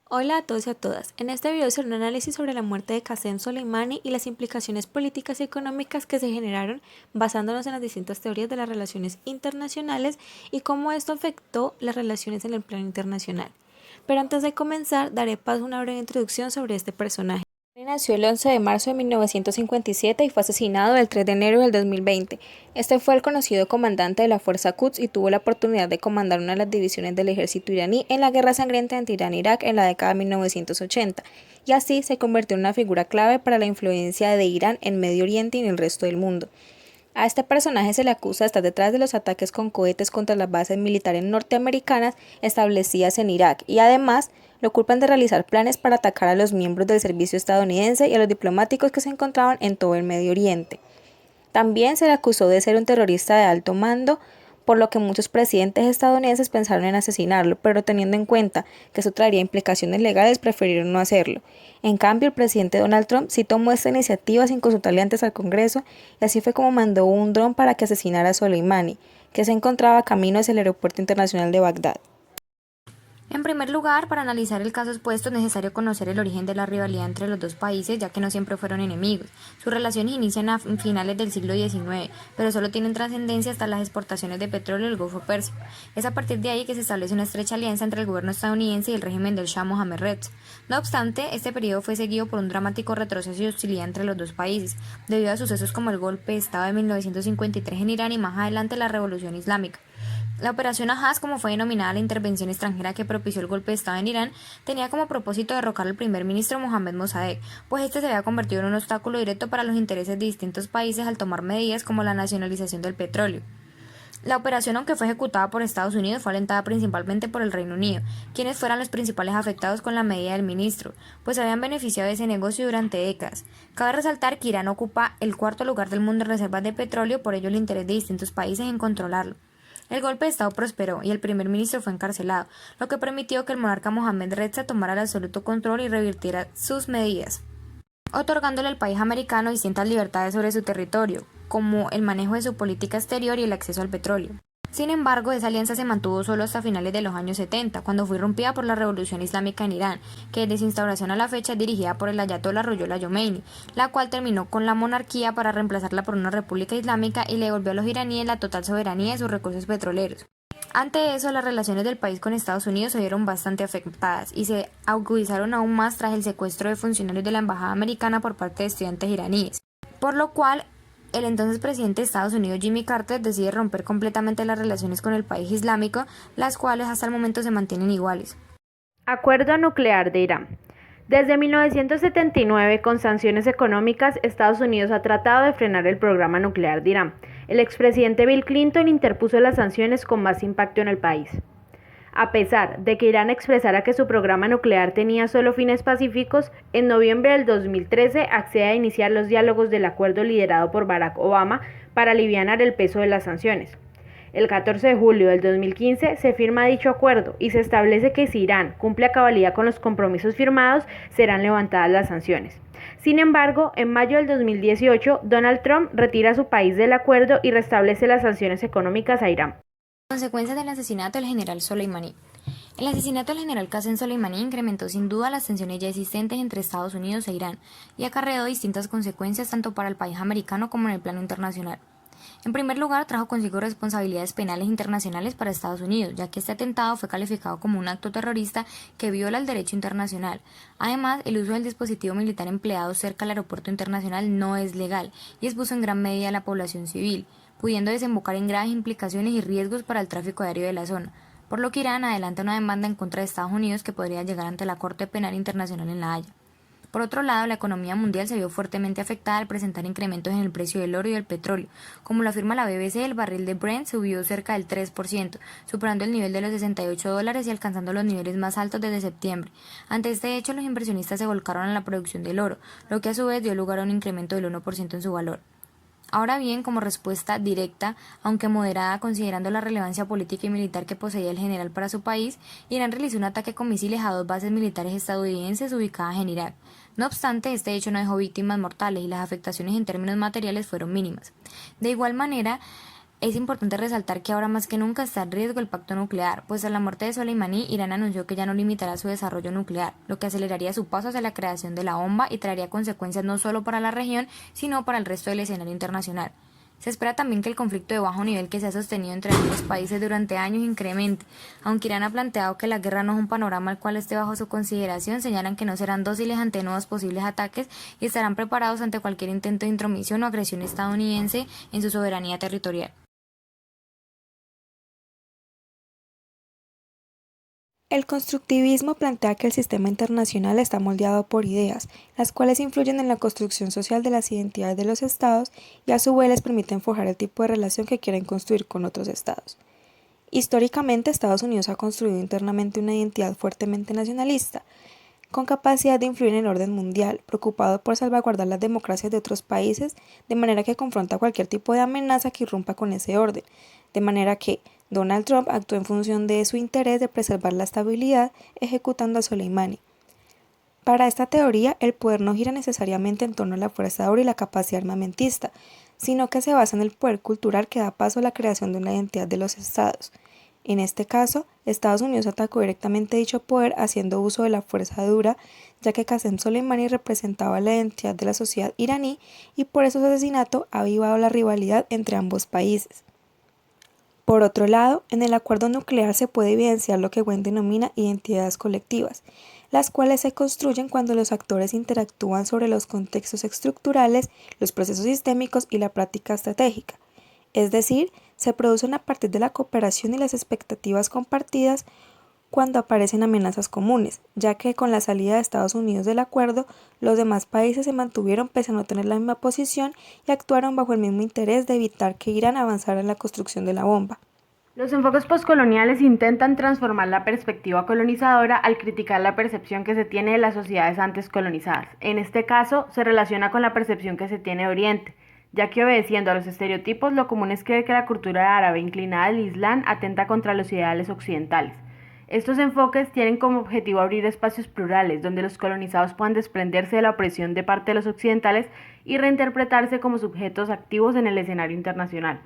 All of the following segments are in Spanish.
Hola a todos y a todas. En este video será un análisis sobre la muerte de Qasem Soleimani y las implicaciones políticas y económicas que se generaron basándonos en las distintas teorías de las relaciones internacionales y cómo esto afectó las relaciones en el plano internacional. Pero antes de comenzar, daré paso a una breve introducción sobre este personaje. Nació el 11 de marzo de 1957 y fue asesinado el 3 de enero del 2020. Este fue el conocido comandante de la Fuerza Quds y tuvo la oportunidad de comandar una de las divisiones del ejército iraní en la guerra sangrienta entre Irán e Irak en la década de 1980, y así se convirtió en una figura clave para la influencia de Irán en Medio Oriente y en el resto del mundo. A este personaje se le acusa de estar detrás de los ataques con cohetes contra las bases militares norteamericanas establecidas en Irak, y además lo culpan de realizar planes para atacar a los miembros del servicio estadounidense y a los diplomáticos que se encontraban en todo el Medio Oriente. También se le acusó de ser un terrorista de alto mando, por lo que muchos presidentes estadounidenses pensaron en asesinarlo, pero teniendo en cuenta que eso traería implicaciones legales, prefirieron no hacerlo. En cambio, el presidente Donald Trump sí tomó esta iniciativa sin consultarle antes al Congreso, y así fue como mandó un dron para que asesinara a Soleimani, que se encontraba camino hacia el aeropuerto internacional de Bagdad. En primer lugar, para analizar el caso expuesto es necesario conocer el origen de la rivalidad entre los dos países, ya que no siempre fueron enemigos. Sus relaciones inician a finales del siglo XIX, pero solo tienen trascendencia hasta las exportaciones de petróleo del Golfo Pérsico. Es a partir de ahí que se establece una estrecha alianza entre el gobierno estadounidense y el régimen del Shah Mohammad Reza. No obstante, este periodo fue seguido por un dramático retroceso y hostilidad entre los dos países, debido a sucesos como el golpe de Estado de 1953 en Irán y más adelante la Revolución Islámica. La Operación Ahaz, como fue denominada la intervención extranjera que propició el golpe de Estado en Irán, tenía como propósito derrocar al primer ministro Mohammad Mossadegh, pues este se había convertido en un obstáculo directo para los intereses de distintos países al tomar medidas como la nacionalización del petróleo. La operación, aunque fue ejecutada por Estados Unidos, fue alentada principalmente por el Reino Unido, quienes fueron los principales afectados con la medida del ministro, pues se habían beneficiado de ese negocio durante décadas. Cabe resaltar que Irán ocupa el cuarto lugar del mundo en reservas de petróleo, por ello el interés de distintos países en controlarlo. El golpe de Estado prosperó y el primer ministro fue encarcelado, lo que permitió que el monarca Mohammad Reza tomara el absoluto control y revirtiera sus medidas, otorgándole al país americano distintas libertades sobre su territorio, como el manejo de su política exterior y el acceso al petróleo. Sin embargo, esa alianza se mantuvo solo hasta finales de los años 70, cuando fue irrumpida por la Revolución Islámica en Irán, que desde su instauración a la fecha es dirigida por el ayatolá Ruhollah Khomeini, la cual terminó con la monarquía para reemplazarla por una república islámica y le devolvió a los iraníes la total soberanía de sus recursos petroleros. Ante eso, las relaciones del país con Estados Unidos se vieron bastante afectadas y se agudizaron aún más tras el secuestro de funcionarios de la embajada americana por parte de estudiantes iraníes, por lo cual el entonces presidente de Estados Unidos, Jimmy Carter, decide romper completamente las relaciones con el país islámico, las cuales hasta el momento se mantienen iguales. Acuerdo nuclear de Irán. Desde 1979, con sanciones económicas, Estados Unidos ha tratado de frenar el programa nuclear de Irán. El expresidente Bill Clinton interpuso las sanciones con más impacto en el país. A pesar de que Irán expresara que su programa nuclear tenía solo fines pacíficos, en noviembre del 2013 accede a iniciar los diálogos del acuerdo liderado por Barack Obama para alivianar el peso de las sanciones. El 14 de julio del 2015 se firma dicho acuerdo y se establece que si Irán cumple a cabalidad con los compromisos firmados, serán levantadas las sanciones. Sin embargo, en mayo del 2018, Donald Trump retira a su país del acuerdo y restablece las sanciones económicas a Irán. Consecuencias del asesinato del general Soleimani. El asesinato del general Qasem Soleimani incrementó sin duda las tensiones ya existentes entre Estados Unidos e Irán y acarreó distintas consecuencias tanto para el país americano como en el plano internacional. En primer lugar, trajo consigo responsabilidades penales internacionales para Estados Unidos, ya que este atentado fue calificado como un acto terrorista que viola el derecho internacional. Además, el uso del dispositivo militar empleado cerca del aeropuerto internacional no es legal y expuso en gran medida a la población civil, pudiendo desembocar en graves implicaciones y riesgos para el tráfico aéreo de la zona, por lo que Irán adelanta una demanda en contra de Estados Unidos que podría llegar ante la Corte Penal Internacional en La Haya. Por otro lado, la economía mundial se vio fuertemente afectada al presentar incrementos en el precio del oro y del petróleo. Como lo afirma la BBC, el barril de Brent subió cerca del 3%, superando el nivel de los $68 y alcanzando los niveles más altos desde septiembre. Ante este hecho, los inversionistas se volcaron a la producción del oro, lo que a su vez dio lugar a un incremento del 1% en su valor. Ahora bien, como respuesta directa, aunque moderada considerando la relevancia política y militar que poseía el general para su país, Irán realizó un ataque con misiles a dos bases militares estadounidenses ubicadas en Irak. No obstante, este hecho no dejó víctimas mortales y las afectaciones en términos materiales fueron mínimas. De igual manera, Es importante resaltar que ahora más que nunca está en riesgo el pacto nuclear, pues tras la muerte de Soleimani, Irán anunció que ya no limitará su desarrollo nuclear, lo que aceleraría su paso hacia la creación de la bomba y traería consecuencias no solo para la región, sino para el resto del escenario internacional. Se espera también que el conflicto de bajo nivel que se ha sostenido entre ambos países durante años incremente. Aunque Irán ha planteado que la guerra no es un panorama al cual esté bajo su consideración, señalan que no serán dóciles ante nuevos posibles ataques y estarán preparados ante cualquier intento de intromisión o agresión estadounidense en su soberanía territorial. El constructivismo plantea que el sistema internacional está moldeado por ideas, las cuales influyen en la construcción social de las identidades de los estados y a su vez les permiten forjar el tipo de relación que quieren construir con otros estados. Históricamente, Estados Unidos ha construido internamente una identidad fuertemente nacionalista, con capacidad de influir en el orden mundial, preocupado por salvaguardar las democracias de otros países, de manera que confronta cualquier tipo de amenaza que irrumpa con ese orden, de manera que Donald Trump actuó en función de su interés de preservar la estabilidad, ejecutando a Soleimani. Para esta teoría, el poder no gira necesariamente en torno a la fuerza de obra y la capacidad armamentista, sino que se basa en el poder cultural que da paso a la creación de una identidad de los estados. En este caso, Estados Unidos atacó directamente dicho poder haciendo uso de la fuerza dura, ya que Qasem Soleimani representaba la identidad de la sociedad iraní y por eso su asesinato ha avivado la rivalidad entre ambos países. Por otro lado, en el acuerdo nuclear se puede evidenciar lo que Wen denomina identidades colectivas, las cuales se construyen cuando los actores interactúan sobre los contextos estructurales, los procesos sistémicos y la práctica estratégica. Es decir, se producen a partir de la cooperación y las expectativas compartidas cuando aparecen amenazas comunes, ya que con la salida de Estados Unidos del acuerdo, los demás países se mantuvieron pese a no tener la misma posición y actuaron bajo el mismo interés de evitar que Irán avanzara en la construcción de la bomba. Los enfoques postcoloniales intentan transformar la perspectiva colonizadora al criticar la percepción que se tiene de las sociedades antes colonizadas. En este caso, se relaciona con la percepción que se tiene de Oriente, ya que obedeciendo a los estereotipos, lo común es creer que la cultura árabe inclinada al Islam atenta contra los ideales occidentales. Estos enfoques tienen como objetivo abrir espacios plurales donde los colonizados puedan desprenderse de la opresión de parte de los occidentales y reinterpretarse como sujetos activos en el escenario internacional.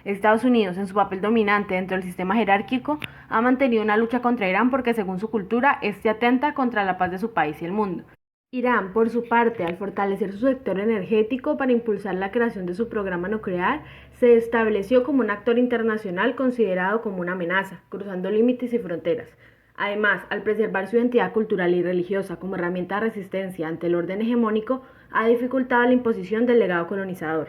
Estados Unidos, en su papel dominante dentro del sistema jerárquico, ha mantenido una lucha contra Irán porque, según su cultura, este atenta contra la paz de su país y el mundo. Irán, por su parte, al fortalecer su sector energético para impulsar la creación de su programa nuclear, se estableció como un actor internacional considerado como una amenaza, cruzando límites y fronteras. Además, al preservar su identidad cultural y religiosa como herramienta de resistencia ante el orden hegemónico, ha dificultado la imposición del legado colonizador.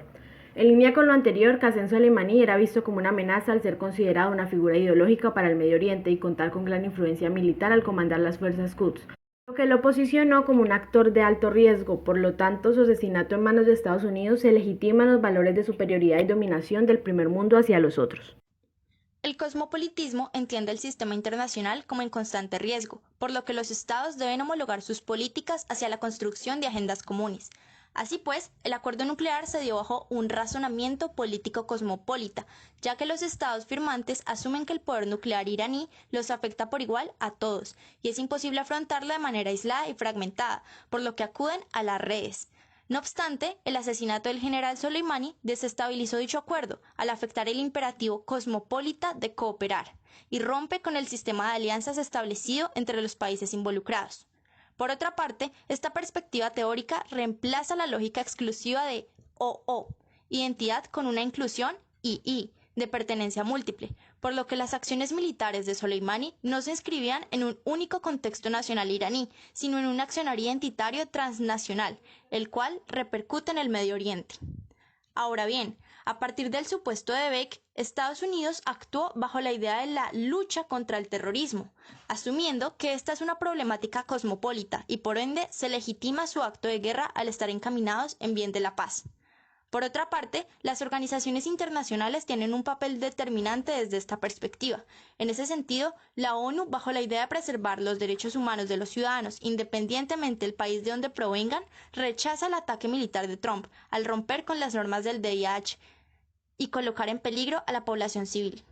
En línea con lo anterior, Qasem Soleimani era visto como una amenaza al ser considerado una figura ideológica para el Medio Oriente y contar con gran influencia militar al comandar las fuerzas Quds, lo que lo posicionó como un actor de alto riesgo. Por lo tanto, su asesinato en manos de Estados Unidos se legitima en los valores de superioridad y dominación del primer mundo hacia los otros. El cosmopolitismo entiende el sistema internacional como en constante riesgo, por lo que los estados deben homologar sus políticas hacia la construcción de agendas comunes. Así pues, el acuerdo nuclear se dio bajo un razonamiento político cosmopolita, ya que los estados firmantes asumen que el poder nuclear iraní los afecta por igual a todos, y es imposible afrontarlo de manera aislada y fragmentada, por lo que acuden a las redes. No obstante, el asesinato del general Soleimani desestabilizó dicho acuerdo al afectar el imperativo cosmopolita de cooperar y rompe con el sistema de alianzas establecido entre los países involucrados. Por otra parte, esta perspectiva teórica reemplaza la lógica exclusiva de o, identidad con una inclusión y de pertenencia múltiple, por lo que las acciones militares de Soleimani no se inscribían en un único contexto nacional iraní, sino en un accionar identitario transnacional, el cual repercute en el Medio Oriente. Ahora bien, a partir del supuesto de Beck, Estados Unidos actuó bajo la idea de la lucha contra el terrorismo, asumiendo que esta es una problemática cosmopolita y por ende se legitima su acto de guerra al estar encaminados en bien de la paz. Por otra parte, las organizaciones internacionales tienen un papel determinante desde esta perspectiva. En ese sentido, la ONU, bajo la idea de preservar los derechos humanos de los ciudadanos, independientemente del país de donde provengan, rechaza el ataque militar de Trump al romper con las normas del DIH y colocar en peligro a la población civil.